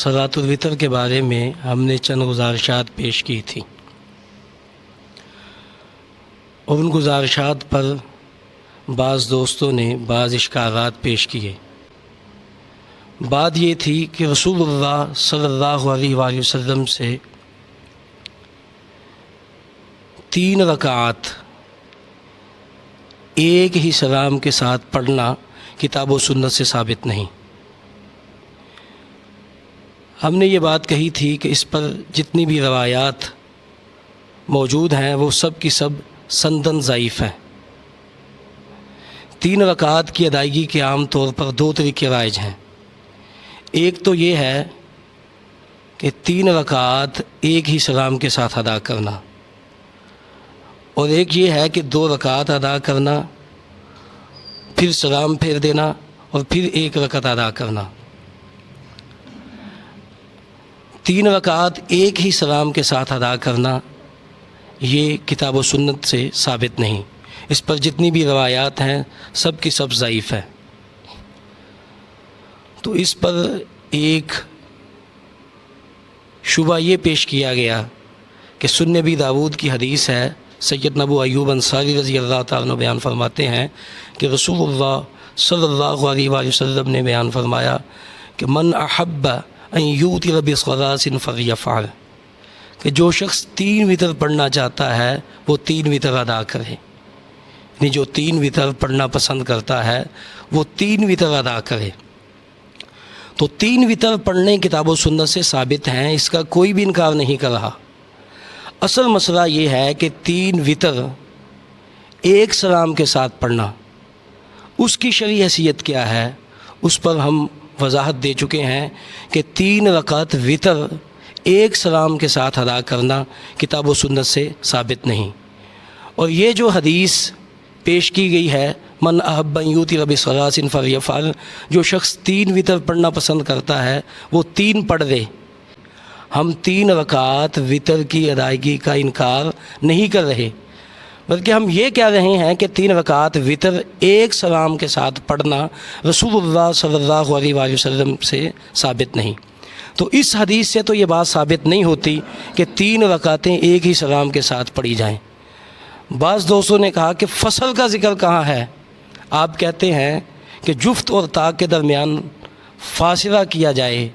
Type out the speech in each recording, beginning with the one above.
صلاۃ الوتر کے بارے میں ہم نے چند گزارشات پیش کی تھی اور ان گزارشات پر بعض دوستوں نے بعض اشکالات پیش کیے۔ بات یہ تھی کہ رسول اللہ صلی اللہ علیہ وآلہ وسلم سے 3 رکعات ایک ہی سلام کے ساتھ پڑھنا کتاب و سنت سے ثابت نہیں۔ ہم نے یہ بات کہی تھی کہ اس پر جتنی بھی روایات موجود ہیں وہ سب کی سب سندن ضعیف ہیں۔ 3 رکعات کی ادائیگی کے عام طور پر 2 طریقے رائج ہیں۔ ایک تو یہ ہے کہ 3 رکعات ایک ہی سلام کے ساتھ ادا کرنا، اور ایک یہ ہے کہ 2 رکعات ادا کرنا، پھر سلام پھیر دینا اور پھر 1 رکعت ادا کرنا۔ 3 رکعات ایک ہی سلام کے ساتھ ادا کرنا یہ کتاب و سنت سے ثابت نہیں۔ اس پر جتنی بھی روایات ہیں سب کی سب ضعیف ہیں۔ تو اس پر ایک شبہ یہ پیش کیا گیا کہ سنن ابی داود کی حدیث ہے، سیدنا ابو ایوب انصاری رضی اللہ تعالیٰ عنہ بیان فرماتے ہیں کہ رسول اللہ صلی اللہ علیہ وآلہ وسلم نے بیان فرمایا کہ من احب ان یوتر بثلاث فلیفعل، کہ جو شخص 3 وتر پڑھنا چاہتا ہے وہ 3 وتر ادا کرے، یعنی جو 3 وتر پڑھنا پسند کرتا ہے وہ 3 وتر ادا کرے۔ تو 3 وتر پڑھنے کتاب و سنت سے ثابت ہیں، اس کا کوئی بھی انکار نہیں کر رہا۔ اصل مسئلہ یہ ہے کہ 3 وتر ایک سلام کے ساتھ پڑھنا اس کی شرعی حیثیت کیا ہے، اس پر ہم وضاحت دے چکے ہیں کہ 3 رکعت وتر ایک سلام کے ساتھ ادا کرنا کتاب و سنت سے ثابت نہیں۔ اور یہ جو حدیث پیش کی گئی ہے من احب ان یوتر بثلاث فلیفعل، جو شخص 3 وتر پڑھنا پسند کرتا ہے وہ 3 پڑھ دے، ہم 3 رکعات وتر کی ادائیگی کا انکار نہیں کر رہے، بلکہ ہم یہ کہہ رہے ہیں کہ 3 رکعات وتر ایک سلام کے ساتھ پڑھنا رسول اللہ صلی اللہ علیہ وآلہ وسلم سے ثابت نہیں۔ تو اس حدیث سے تو یہ بات ثابت نہیں ہوتی کہ 3 رکعتیں ایک ہی سلام کے ساتھ پڑھی جائیں۔ بعض دوستوں نے کہا کہ فصل کا ذکر کہاں ہے؟ آپ کہتے ہیں کہ جفت اور تا کے درمیان فاصلہ کیا جائے،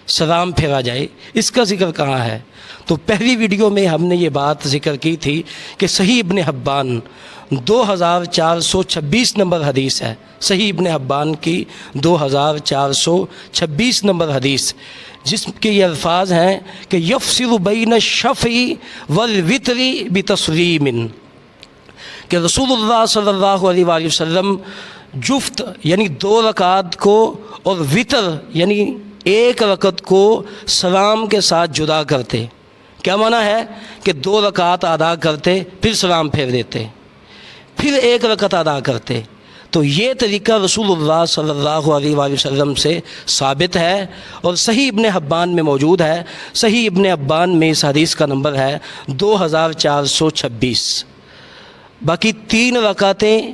سلام پھیرا جائے، اس کا ذکر کہاں ہے؟ تو پہلی ویڈیو میں ہم نے یہ بات ذکر کی تھی کہ صحیح ابن حبان 2426 نمبر حدیث ہے، صحیح ابن حبان کی 2426 نمبر حدیث، جس کے یہ الفاظ ہیں کہ یفصل بین الشفع والوتر بتسلیم، کہ رسول اللہ صلی اللہ علیہ وآلہ وسلم جفت یعنی 2 رکعات کو اور وتر یعنی 1 رکعت کو سلام کے ساتھ جدا کرتے۔ کیا معنی ہے کہ 2 رکعات ادا کرتے، پھر سلام پھیر دیتے، پھر 1 رکعت ادا کرتے۔ تو یہ طریقہ رسول اللہ صلی اللہ علیہ وآلہ وسلم سے ثابت ہے اور صحیح ابن حبان میں موجود ہے۔ صحیح ابن حبان میں اس حدیث کا نمبر ہے 2426۔ باقی 3 رکعتیں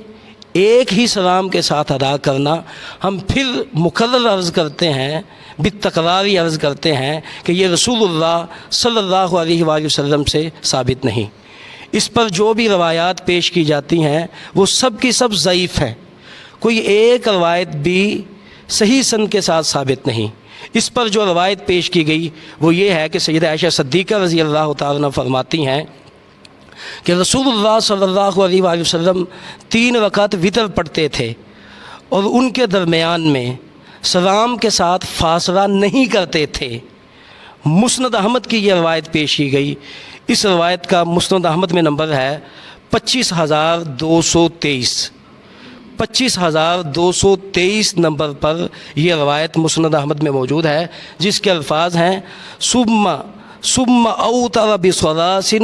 ایک ہی سلام کے ساتھ ادا کرنا ہم پھر مکرر عرض کرتے ہیں، بالتکراری عرض کرتے ہیں کہ یہ رسول اللہ صلی اللہ علیہ وآلہ وسلم سے ثابت نہیں۔ اس پر جو بھی روایات پیش کی جاتی ہیں وہ سب کی سب ضعیف ہیں، کوئی ایک روایت بھی صحیح سند کے ساتھ ثابت نہیں۔ اس پر جو روایت پیش کی گئی وہ یہ ہے کہ سیدہ عائشہ صدیقہ رضی اللہ تعالیٰ عنہ فرماتی ہیں کہ رسول اللہ صلی اللہ علیہ وآلہ وسلم 3 رکعت وتر پڑھتے تھے اور ان کے درمیان میں سلام کے ساتھ فاصلہ نہیں کرتے تھے۔ مسند احمد کی یہ روایت پیش کی گئی، اس روایت کا مسند احمد میں نمبر ہے 25223۔ 25223 نمبر پر یہ روایت مسند احمد میں موجود ہے، جس کے الفاظ ہیں ثم اوتر بثلاث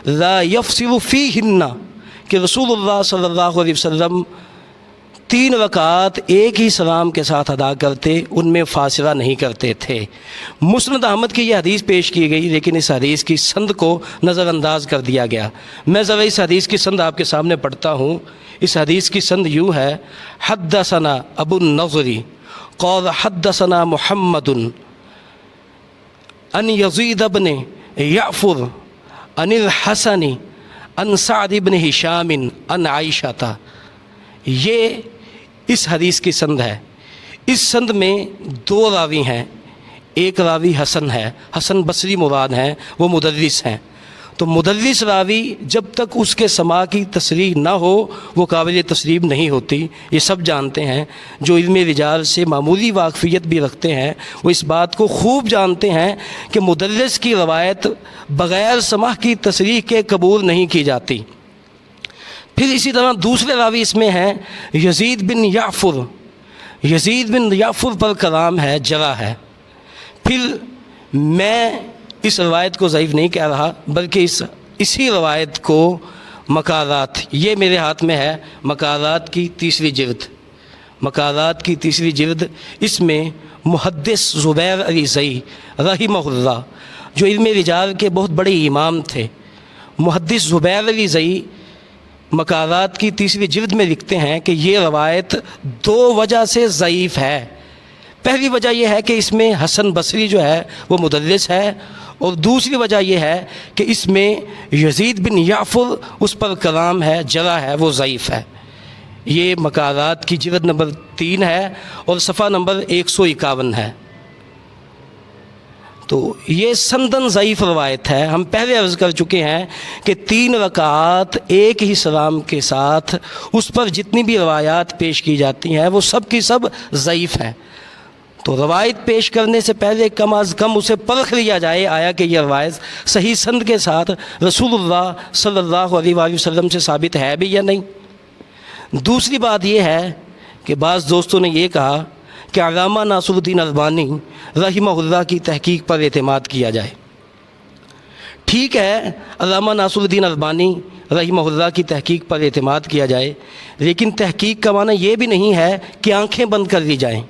لا یفصل فیہن، کہ رسول اللہ صلی اللہ علیہ وسلم 3 رکعات ایک ہی سلام کے ساتھ ادا کرتے، ان میں فاصلہ نہیں کرتے تھے۔ مسند احمد کی یہ حدیث پیش کی گئی، لیکن اس حدیث کی سند کو نظر انداز کر دیا گیا۔ میں ذرا اس حدیث کی سند آپ کے سامنے پڑھتا ہوں۔ اس حدیث کی سند یوں ہے، حدثنا ابو النضر قال حدثنا محمد अन यजीद बन याफुर अनिल हसनी अन साद इब्न हिशामिन अन आयशा था। ये इस हदीस की संद है। इस संद में दो रावी हैं, एक रावी हसन है, हसन बसरी मुराद हैं, वो मुदर्रिस हैं। तो मुदर्रिस रावी जब तक उसके समा की तसरीह ना हो वो काबिल तस्लीम नहीं होती। ये सब जानते हैं, जो इल्म रिजाल से मामूली वाकफियत भी रखते हैं वो इस बात को खूब जानते हैं कि मुदर्रिस की रवायत बग़ैर समा की तसरीह के कबूल नहीं की जाती। फिर इसी तरह दूसरे रावी इसमें हैं यजीद बिन याफुर। यजीद बिन याफुर पर कलाम है, जरा है। फिर मैं इस रवायत को ज़ईफ़ नहीं कह रहा, बल्कि इसी रवायत को मकारात, ये मेरे हाथ में है मकारात की तीसरी जिल्द, मकारात की तीसरी जिल्द, इसमें मुहद्दिस ज़ुबैर अली ज़ई रहिमहुल्लाह, जो इल्म रिजाल के बहुत बड़े इमाम थे, मुहद्दिस ज़ुबैर अली ज़ई मकारात की तीसरी जिल्द में लिखते हैं कि ये रवायत दो वजह से ज़ईफ़ है। पहली वजह यह है कि इसमें हसन बसरी जो है वो मुदर्रिस है, और दूसरी वजह यह है कि इसमें यजीद बिन याफुर उस पर कलाम है, जरा है, वो ज़ईफ़ है। ये मकारात की जिल्द नंबर 3 है और सफ़ा नंबर 151 है। तो ये संदन ज़ईफ़ रवायत है। हम पहले अर्ज़ कर चुके हैं कि 3 रकात एक ही सलाम के साथ उस पर जितनी भी रवायात पेश की जाती हैं वो सब की सब ज़ईफ़ हैं। तो रवायत पेश करने से पहले कम अज़ कम उसे परख लिया जाए, आया कि यह रवायत सही संद के साथ रसूलुल्लाह सल्लल्लाहु अलैहि वसल्लम से साबित है भी या नहीं। दूसरी बात यह है कि बाज़ दोस्तों ने यह कहा कि अल्लामा नासिरुद्दीन अल्बानी रहिमहुल्लाह की तहकीक पर एतमाद किया जाए। ठीक है, अल्लामा नासिरुद्दीन अल्बानी रहिमहुल्लाह की तहकीक पर एतमाद किया जाए, लेकिन तहकीक का माना यह भी नहीं है कि आँखें बंद कर ली जाएँ।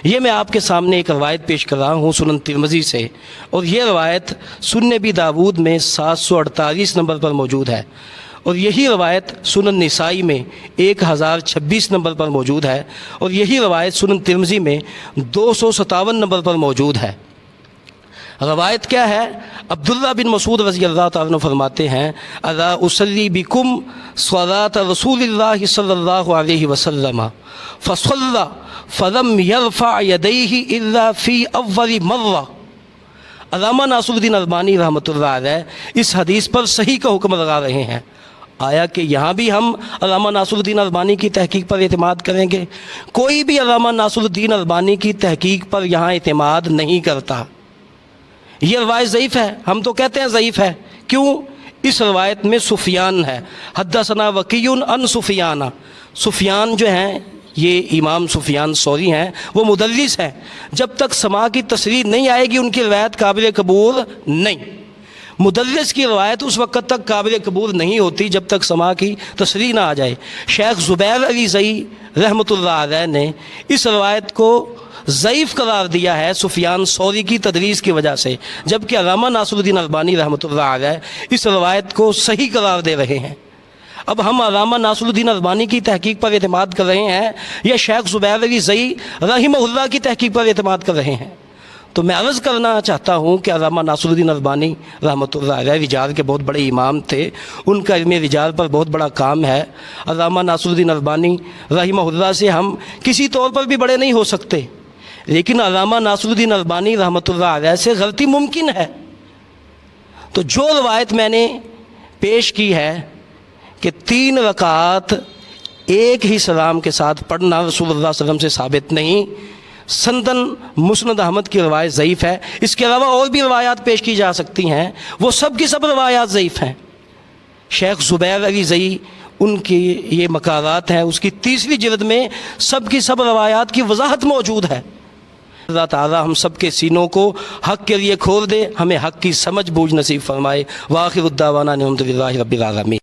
ये मैं आपके सामने एक रवायत पेश कर रहा हूँ सुनन तिरमिज़ी से, और ये रवायत सुनन नबी दाऊद में 748 नंबर पर मौजूद है, और यही रवायत सुनन निसाई में 1026 नंबर पर मौजूद है, और यही रवायत सुनन तिरमिज़ी में 257 नंबर पर मौजूद है। रवायत क्या है? अब्दुल्ला बिन मसूद रज़ी अल्लाह तआला अन्हु फरमाते हैं, अला उसल्ली बिकुम सलात रसूलिल्लाह सल्लल्लाहु अलैहि वसल्लम फसल्ला फलम यरफ़ा यदैहि इल्ला फ़ी अव्वल मर्रा। अल्लामा नासिरुद्दीन अल्बानी रहमतुल्लाह अलैह इस हदीस पर सही का हुक्म लगा रहे हैं। आया कि यहाँ भी हम अल्लामा नासिरुद्दीन अल्बानी की तहकीक पर एतमाद करेंगे? कोई भी अल्लामा नासिरुद्दीन अल्बानी की तहकीक पर यहाँ एतमाद नहीं करता। ये रवायत ज़ईफ़ है, हम तो कहते हैं ज़ईफ़ है। क्यों? इस रवायत में सुफियान है, हद्दसना वकीयुन अन सुफियाना। सुफियान जो हैं ये इमाम सुफियान सौरी हैं, वो मुदल्लिस हैं। जब तक समा की तसरीह नहीं आएगी उनकी रवायत काबिल कबूल नहीं। मुदल्लिस की रवायत उस वक़्त तक काबिल कबूल नहीं होती जब तक समा की तसरीह ना आ जाए। शेख ज़ुबैर अली ज़ई रहमतुल्लाह अलैह ने इस रवायत को ज़ईफ़ करार दिया है सुफियान सौरी की तदरीस की वजह से, जबकि अल्लामा नासिरुद्दीन अल्बानी रहमतुल्लाह अलैह इस रवायत को सही करार दे रहे हैं। अब हम अल्लामा नासिरुद्दीन अल्बानी की तहकीक पर एतमाद कर रहे हैं या शेख ज़ुबैर अली ज़ई रहिमहुल्लाह की तहकीक पर एतमाद कर रहे हैं? तो मैं अर्ज़ करना चाहता हूँ कि अल्लामा नासिरुद्दीन अल्बानी रहमतुल्लाह अलैह रिजाल के बहुत बड़े इमाम थे, उनका इल्म रिजाल पर बहुत बड़ा काम है। अल्लामा नासिरुद्दीन अल्बानी रहिमहुल्लाह से हम किसी तौर पर भी बड़े नहीं हो सकते, लेकिन अल्लामा नासिरुद्दीन अल्बानी रहमतुल्लाह अलैह से गलती मुमकिन है। तो जो रवायत मैंने पेश की है कि 3 रकात एक ही सलाम के साथ पढ़ना रसूलुल्लाह सल्लल्लाहु अलैहि वसल्लम से साबित नहीं, संदन मुस्नद अहमद की रवायत ज़ईफ़ है। इसके अलावा और भी रवायात पेश की जा सकती हैं, वो सब की सब रवायात ज़ईफ़ हैं। शेख ज़ुबैर अली ज़ई उनकी ये मकारात हैं, उसकी तीसरी जिल्द में सब की सब रवायात की वजाहत मौजूद है। अल्लाह ताला हम सब के सीनों को हक़ के लिए खोल दे, हमें हक़ की समझ बूझ नसीब फरमाए। वाखिर उद्दावाना अनिल हम्दुलिल्लाहि रब्बिल आलमीन।